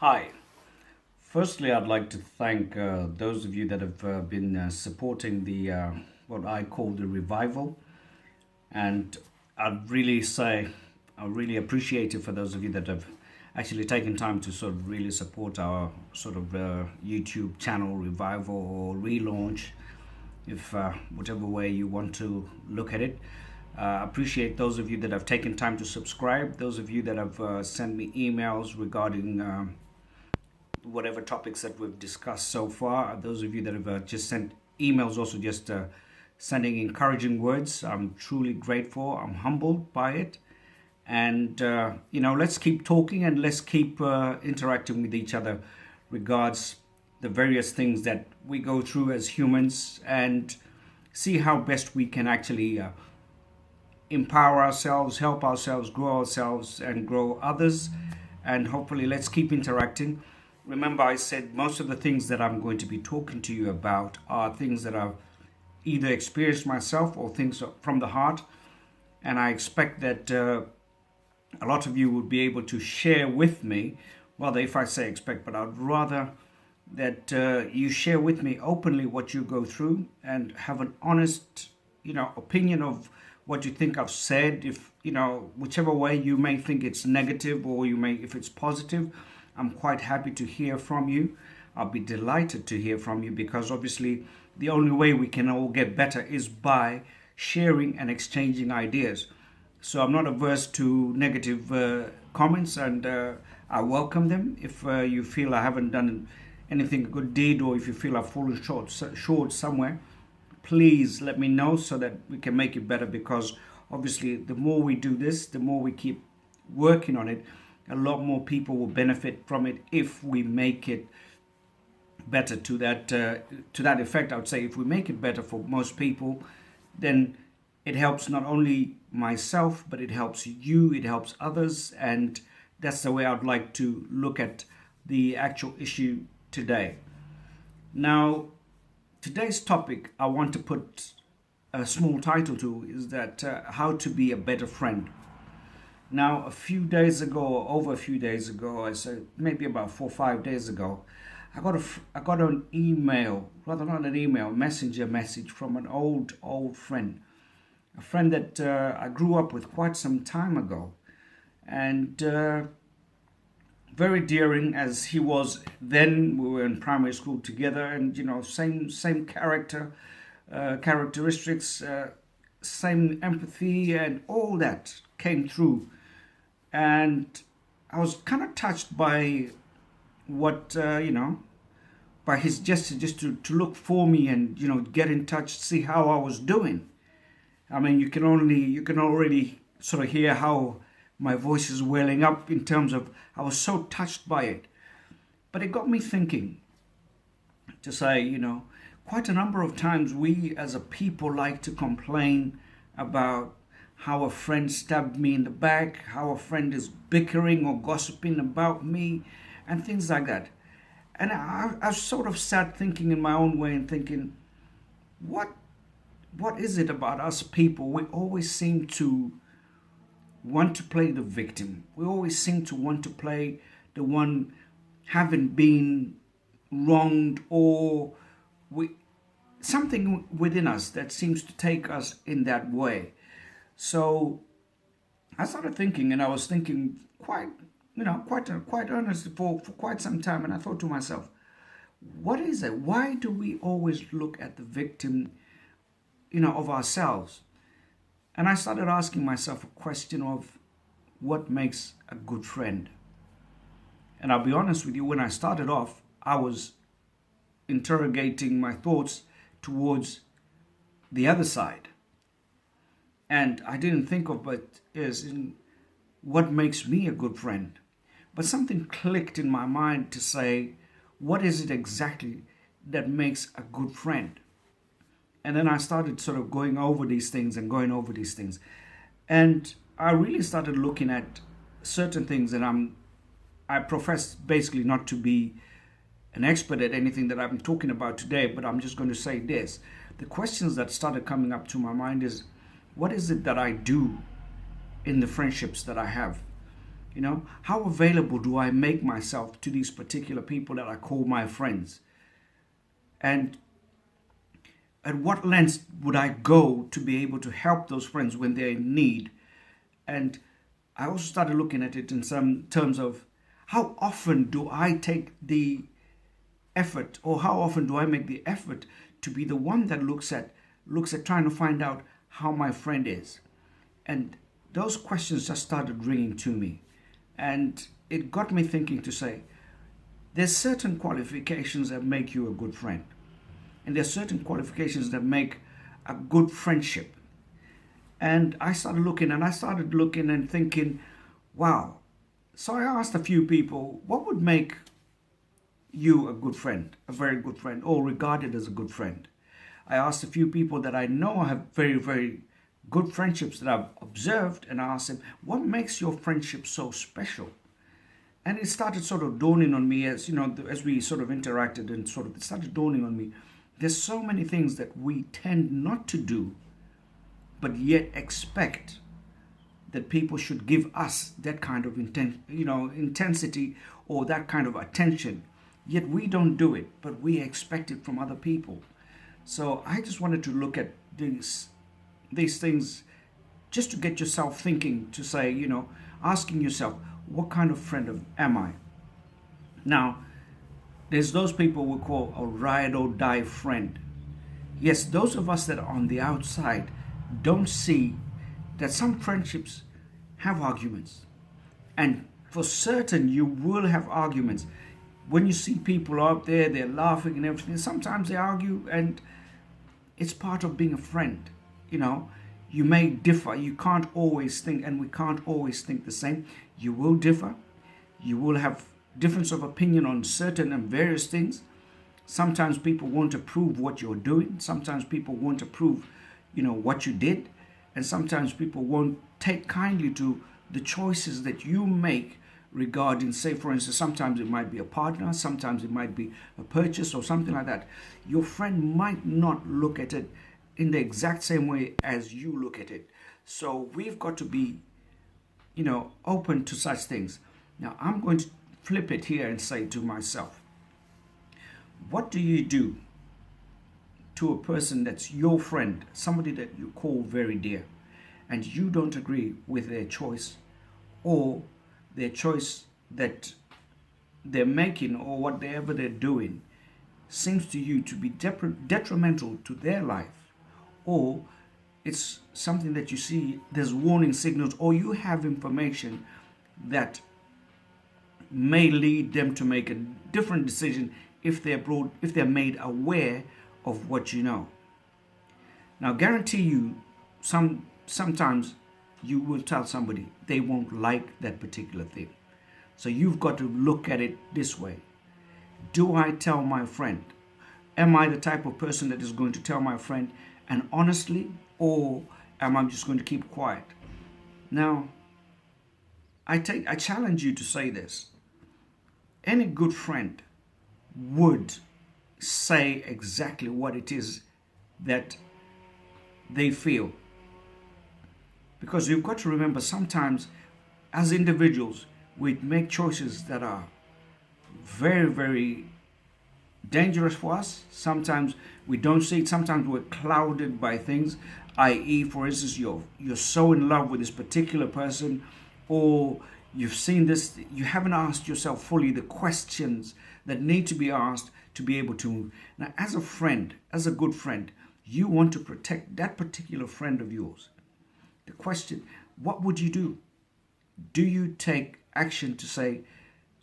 Hi. Firstly, I'd like to thank those of you that have been supporting the what I call the revival, and I'd really say I really appreciate it for those of you that have actually taken time to sort of really support our sort of YouTube channel revival or relaunch, if whatever way you want to look at it. Appreciate those of you that have taken time to subscribe. Those of you that have sent me emails regarding whatever topics that we've discussed so far. Those of you that have just sent emails, also just sending encouraging words, I'm truly grateful. I'm humbled by it. And, let's keep talking and let's keep interacting with each other regards the various things that we go through as humans and see how best we can actually empower ourselves, help ourselves, grow ourselves, and grow others. And hopefully, let's keep interacting. Remember, I said most of the things that I'm going to be talking to you about are things that I've either experienced myself or things from the heart. And I expect that a lot of you would be able to share with me. Well, if I say expect, but I'd rather that you share with me openly what you go through and have an honest, opinion of what you think I've said. If whichever way you may think it's negative, or you may if it's positive, I'm quite happy to hear from you. I'll be delighted to hear from you because obviously the only way we can all get better is by sharing and exchanging ideas. So I'm not averse to negative comments, and I welcome them. If you feel I haven't done anything a good deed, or if you feel I've fallen short somewhere, please let me know so that we can make it better. Because obviously, the more we do this, the more we keep working on it, a lot more people will benefit from it if we make it better to that effect. I would say if we make it better for most people, then it helps not only myself, but it helps you, it helps others, and that's the way I'd like to look at the actual issue today. Now, today's topic I want to put a small title to is that how to be a better friend. Now, a few days ago, or over a few days ago, I said maybe about 4 or 5 days ago, I got an email, rather not an email, messenger message from an old friend, a friend that I grew up with quite some time ago, and very daring as he was then. We were in primary school together, and same characteristics, same empathy, and all that came through. And I was kind of touched by what by his gesture, just to look for me and get in touch, see how I was doing. I mean, you can already sort of hear how my voice is welling up in terms of I was so touched by it. But it got me thinking to say, quite a number of times we as a people like to complain about how a friend stabbed me in the back, how a friend is bickering or gossiping about me, and things like that. And I sort of sat thinking in my own way and thinking, what what is it about us people? We always seem to want to play the victim. We always seem to want to play the one having been wronged, or we something within us that seems to take us in that way. So I started thinking, and I was thinking quite earnestly for quite some time, and I thought to myself, what is it? Why do we always look at the victim, of ourselves? And I started asking myself a question of what makes a good friend. And I'll be honest with you, when I started off, I was interrogating my thoughts towards the other side. And I didn't think of it as in what makes me a good friend. But something clicked in my mind to say, what is it exactly that makes a good friend? And then I started sort of going over these things and going over these things. And I really started looking at certain things, and I profess basically not to be an expert at anything that I'm talking about today, but I'm just going to say this. The questions that started coming up to my mind is, what is it that I do in the friendships that I have? How available do I make myself to these particular people that I call my friends? And at what lengths would I go to be able to help those friends when they're in need? And I also started looking at it in some terms of how often do I take the effort, or how often do I make the effort to be the one that looks at trying to find out how my friend is. And those questions just started ringing to me. And it got me thinking to say, there's certain qualifications that make you a good friend. And there's certain qualifications that make a good friendship. And I started looking and thinking, wow. So I asked a few people, what would make you a good friend, a very good friend, or regarded as a good friend? I asked a few people that I know have very, very good friendships that I've observed, and I asked them, what makes your friendship so special? And it started sort of dawning on me as we sort of interacted, and it started dawning on me. There's so many things that we tend not to do, but yet expect that people should give us that kind of intensity or that kind of attention. Yet we don't do it, but we expect it from other people. So I just wanted to look at these things just to get yourself thinking, to say, asking yourself, what kind of friend am I? Now, there's those people we call a ride or die friend. Yes, those of us that are on the outside don't see that some friendships have arguments. And for certain, you will have arguments. When you see people out there, they're laughing and everything. Sometimes they argue, and it's part of being a friend. You may differ. You can't always think, and we can't always think the same. You will differ. You will have difference of opinion on certain and various things. Sometimes people won't approve what you're doing. Sometimes people won't approve, what you did. And sometimes people won't take kindly to the choices that you make regarding, say, for instance, sometimes it might be a partner, sometimes it might be a purchase or something like that. Your friend might not look at it in the exact same way as you look at it. So we've got to be, open to such things. Now, I'm going to flip it here and say to myself, what do you do to a person that's your friend, somebody that you call very dear, and you don't agree with their choice, or their choice that they're making, or whatever they're doing seems to you to be detrimental to their life, or it's something that you see there's warning signals, or you have information that may lead them to make a different decision if they're made aware of what you know. Now, guarantee you, sometimes you will tell somebody they won't like that particular thing. So you've got to look at it this way. Do I tell my friend? Am I the type of person that is going to tell my friend, and honestly, or am I just going to keep quiet? Now, I challenge you to say this. Any good friend would say exactly what it is that they feel. Because you've got to remember, sometimes as individuals, we make choices that are very, very dangerous for us. Sometimes we don't see it. Sometimes we're clouded by things, i.e., for instance, you're so in love with this particular person, or you've seen this, you haven't asked yourself fully the questions that need to be asked to be able to. Now, as a friend, as a good friend, you want to protect that particular friend of yours. The question, what would you do? Do you take action to say,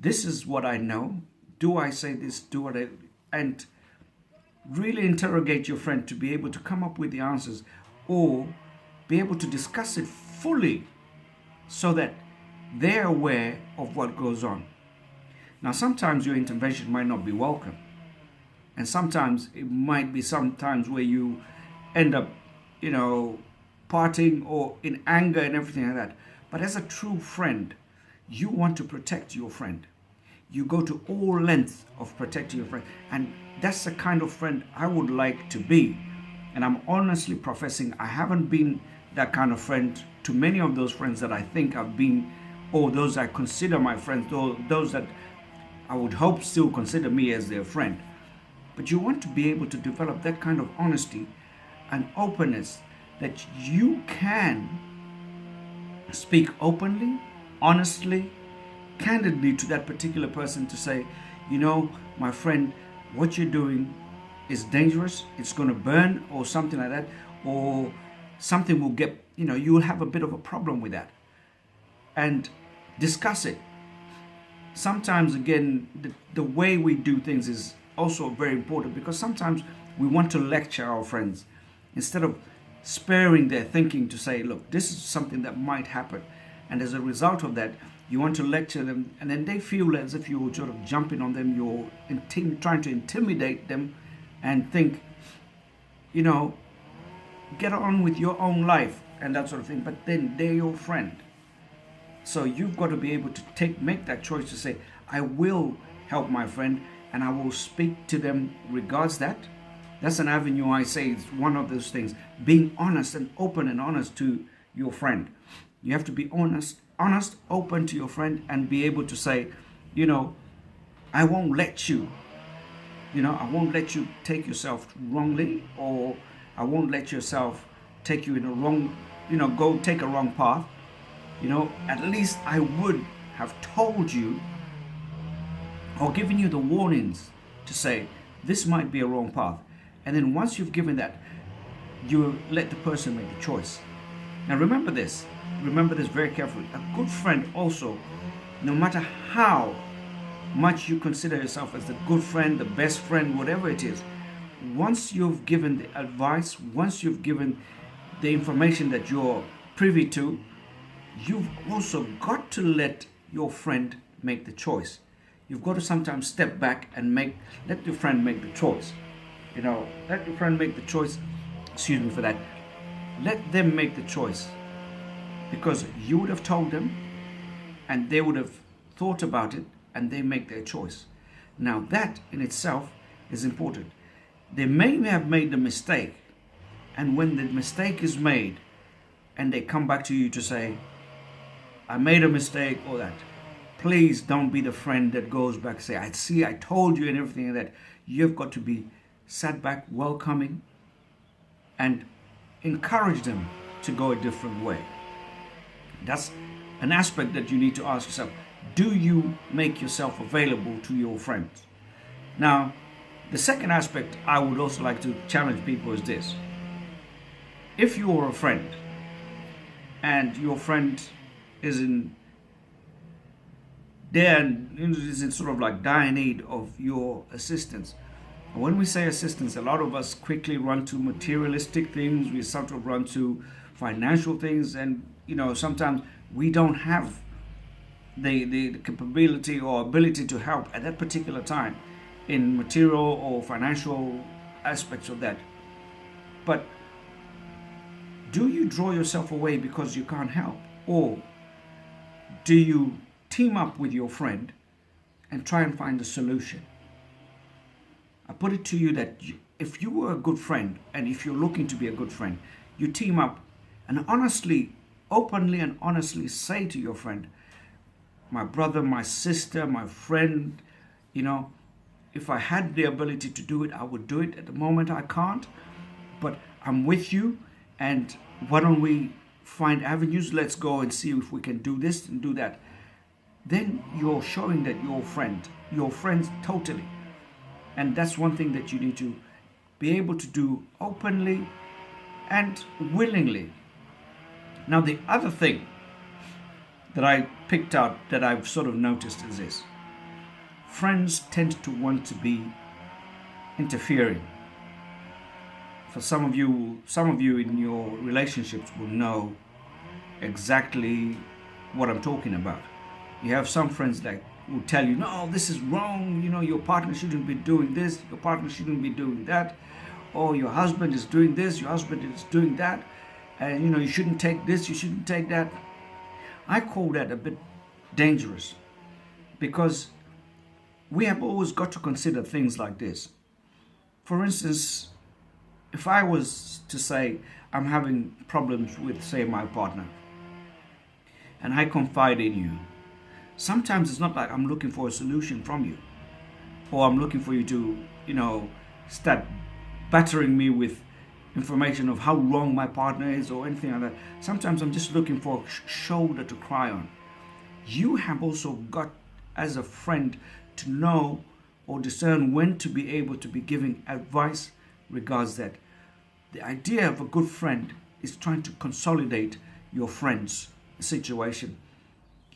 this is what I know? Do I say this? And really interrogate your friend to be able to come up with the answers, or be able to discuss it fully so that they're aware of what goes on. Now, sometimes your intervention might not be welcome. And sometimes it might be sometimes where you end up, parting or in anger and everything like that. But as a true friend, you want to protect your friend. You go to all lengths of protecting your friend. And that's the kind of friend I would like to be. And I'm honestly professing I haven't been that kind of friend to many of those friends that I think I've been or those I consider my friends, or those that I would hope still consider me as their friend. But you want to be able to develop that kind of honesty and openness that you can speak openly, honestly, candidly to that particular person to say, my friend, what you're doing is dangerous, it's going to burn, or something like that, or something will get, you will have a bit of a problem with that. And discuss it. Sometimes, again, the way we do things is also very important, because sometimes we want to lecture our friends instead of sparing their thinking to say, look, this is something that might happen. And as a result of that, you want to lecture them, and then they feel as if you're sort of jumping on them, you're trying to intimidate them, and think, get on with your own life and that sort of thing. But then they're your friend. So you've got to be able to make that choice to say, I will help my friend and I will speak to them regards that. That's an avenue I say is one of those things. Being honest and open and honest to your friend. You have to be honest, open to your friend, and be able to say, I won't let you, I won't let you take yourself wrongly, or I won't let yourself take you in a wrong, go take a wrong path. At least I would have told you or given you the warnings to say, this might be a wrong path. And then once you've given that, you let the person make the choice. Now remember this very carefully. A good friend also, no matter how much you consider yourself as the good friend, the best friend, whatever it is, once you've given the advice, once you've given the information that you're privy to, you've also got to let your friend make the choice. You've got to sometimes step back and let your friend make the choice. Let your friend make the choice. Excuse me for that. Let them make the choice, because you would have told them and they would have thought about it and they make their choice. Now that in itself is important. They may have made the mistake, and when the mistake is made and they come back to you to say, I made a mistake, or that, please don't be the friend that goes back and say, I told you, and everything like that. You've got to be sat back, welcoming, and encourage them to go a different way. That's an aspect that you need to ask yourself. Do you make yourself available to your friends? Now, the second aspect I would also like to challenge people is this. If you're a friend and your friend is in sort of like dire need of your assistance. And when we say assistance, a lot of us quickly run to materialistic things. We sort of run to financial things, and sometimes we don't have the capability or ability to help at that particular time in material or financial aspects of that. But do you draw yourself away because you can't help, or do you team up with your friend and try and find a solution? I put it to you that if you were a good friend, and if you're looking to be a good friend, you team up and openly and honestly say to your friend, my brother, my sister, my friend, if I had the ability to do it, I would do it. At the moment, I can't, but I'm with you, and why don't we find avenues? Let's go and see if we can do this and do that. Then you're showing that your friends totally. And that's one thing that you need to be able to do openly and willingly. Now, the other thing that I picked out that I've sort of noticed is this. Friends tend to want to be interfering. For some of you in your relationships will know exactly what I'm talking about. You have some friends that will tell you, no, this is wrong, your partner shouldn't be doing this, your partner shouldn't be doing that, or your husband is doing this, your husband is doing that, and you shouldn't take this, you shouldn't take that. I call that a bit dangerous, because we have always got to consider things like this. For instance, if I was to say I'm having problems with, say, my partner, and I confide in you. Sometimes it's not like I'm looking for a solution from you, or I'm looking for you to, start battering me with information of how wrong my partner is or anything like that. Sometimes I'm just looking for a shoulder to cry on. You have also got, as a friend, to know or discern when to be able to be giving advice regards that. The idea of a good friend is trying to consolidate your friend's situation.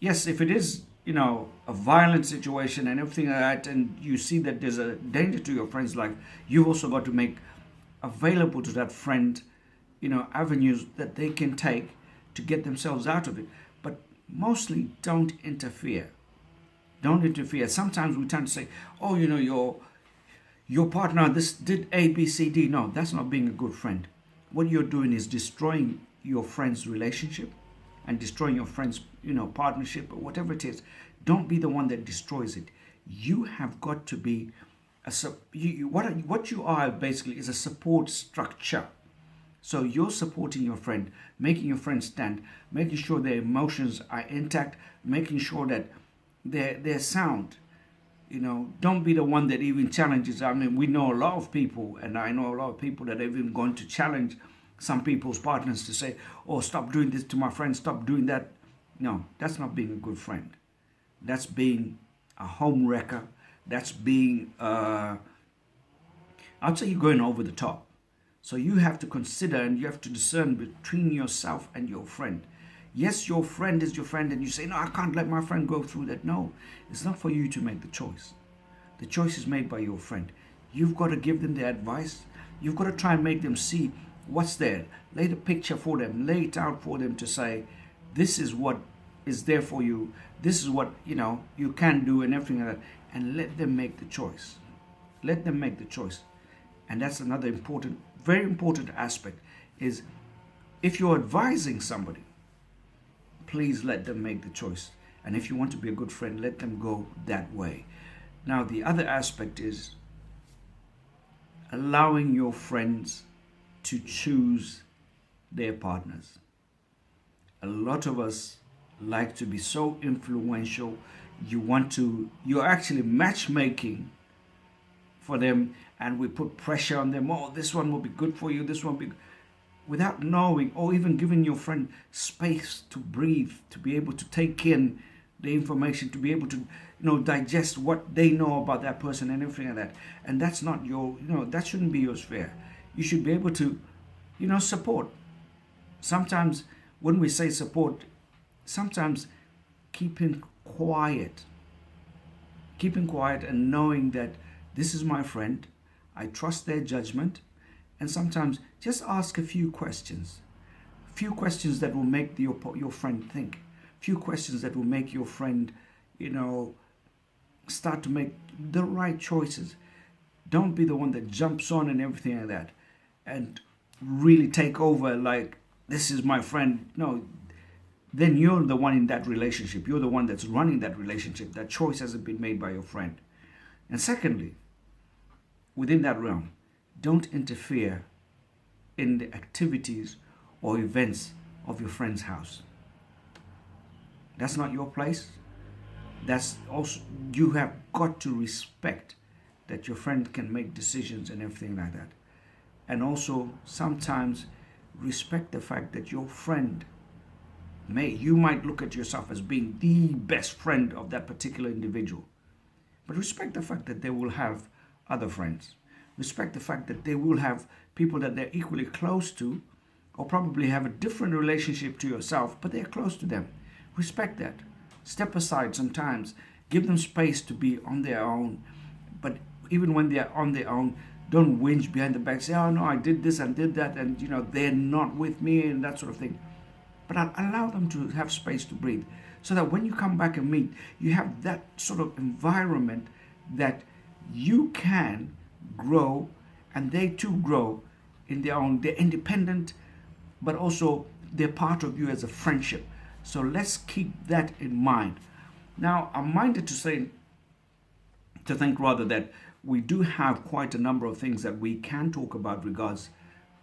Yes, if it is, a violent situation and everything like that, and you see that there's a danger to your friend's life, you've also got to make available to that friend, avenues that they can take to get themselves out of it. But mostly don't interfere. Don't interfere. Sometimes we tend to say, oh, your partner this did A, B, C, D. No, that's not being a good friend. What you're doing is destroying your friend's relationship and destroying your friend's, partnership or whatever it is. Don't be the one that destroys it. You have got to be what you are basically is a support structure. So you're supporting your friend, making your friend stand, making sure their emotions are intact, making sure that they're sound. Don't be the one that even challenges. I mean, we know a lot of people, and I know a lot of people that have even gone to challenge some people's partners to say, oh, stop doing this to my friend, stop doing that. No, that's not being a good friend. That's being a home wrecker. That's being, I'd say you're going over the top. So you have to consider and you have to discern between yourself and your friend. Yes, your friend is your friend, and you say, no, I can't let my friend go through that. No, it's not for you to make the choice. The choice is made by your friend. You've got to give them the advice. You've got to try and make them see what's there. Lay the picture for them. Lay it out for them to say, this is what is there for you. This is what, you can do and everything like that. And let them make the choice. Let them make the choice. And that's another important, very important aspect is if you're advising somebody, please let them make the choice. And if you want to be a good friend, let them go that way. Now, the other aspect is allowing your friends to choose their partners. A lot of us like to be so influential. You're actually matchmaking for them, and we put pressure on them. Oh, this one will be good for you. This one will be, without knowing or even giving your friend space to breathe, to be able to take in the information, to be able to, digest what they know about that person and everything like that. And that's not that shouldn't be your sphere. You should be able to, support. Sometimes when we say support, sometimes keeping quiet and knowing that this is my friend, I trust their judgment, and sometimes just ask a few questions that will make your friend think, few questions that will make your friend, start to make the right choices. Don't be the one that jumps on and everything like that and really take over like, this is my friend. No, then you're the one in that relationship. You're the one that's running that relationship. That choice hasn't been made by your friend. And secondly, within that realm, don't interfere in the activities or events of your friend's house. That's not your place. That's also, you have got to respect that your friend can make decisions and everything like that. And also sometimes respect the fact that your friend you might look at yourself as being the best friend of that particular individual. But respect the fact that they will have other friends. Respect the fact that they will have people that they're equally close to, or probably have a different relationship to yourself, but they're close to them. Respect that. Step aside sometimes. Give them space to be on their own. But even when they're on their own, don't whinge behind the back. Say, oh no, I did this and did that, and they're not with me and that sort of thing. But allow them to have space to breathe, so that when you come back and meet, you have that sort of environment that you can grow and they too grow in their own. They're independent, but also they're part of you as a friendship. So let's keep that in mind. Now, I'm minded to think rather that we do have quite a number of things that we can talk about regards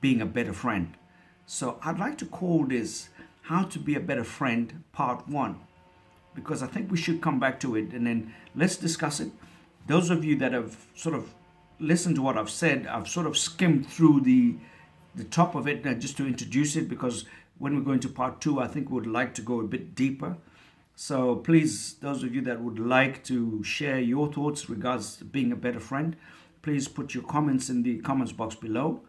being a better friend. So I'd like to call this How to Be a Better Friend, Part 1, because I think we should come back to it and then let's discuss it. Those of you that have sort of listened to what I've said, I've sort of skimmed through the top of it just to introduce it, because when we go into part 2, I think we would like to go a bit deeper. So please, those of you that would like to share your thoughts regards to being a better friend, please put your comments in the comments box below.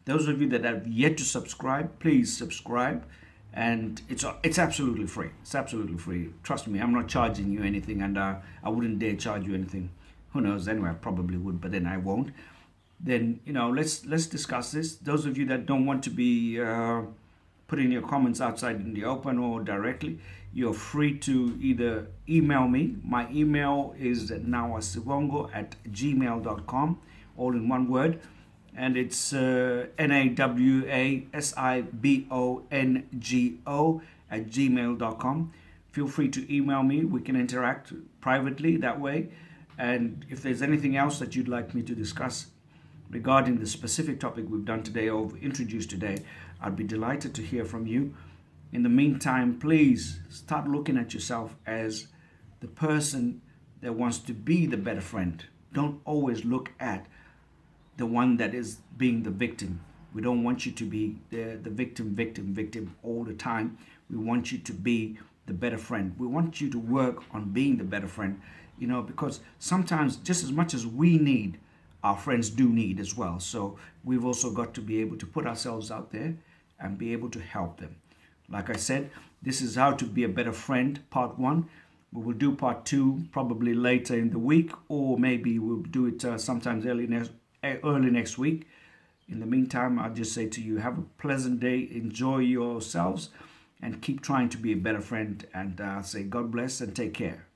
Those of you that have yet to subscribe, please subscribe. And it's absolutely free. It's absolutely free. Trust me, I'm not charging you anything, and I wouldn't dare charge you anything. Who knows? Anyway, I probably would, but then I won't. Then let's discuss this. Those of you that don't want to be putting your comments outside in the open or directly, you're free to either email me. My email is nawasibongo@gmail.com, all in one word. And it's nawasibongo@gmail.com. Feel free to email me. We can interact privately that way. And if there's anything else that you'd like me to discuss regarding the specific topic we've done today or introduced today, I'd be delighted to hear from you. In the meantime, please start looking at yourself as the person that wants to be the better friend. Don't always look at the one that is being the victim. We don't want you to be the victim all the time. We want you to be the better friend. We want you to work on being the better friend, because sometimes just as much as we need, our friends do need as well. So we've also got to be able to put ourselves out there and be able to help them. Like I said, this is How to Be a Better Friend, Part 1. We will do Part 2 probably later in the week, or maybe we'll do it sometimes early next week. In the meantime, I'll just say to you, have a pleasant day, enjoy yourselves, and keep trying to be a better friend. And say God bless and take care.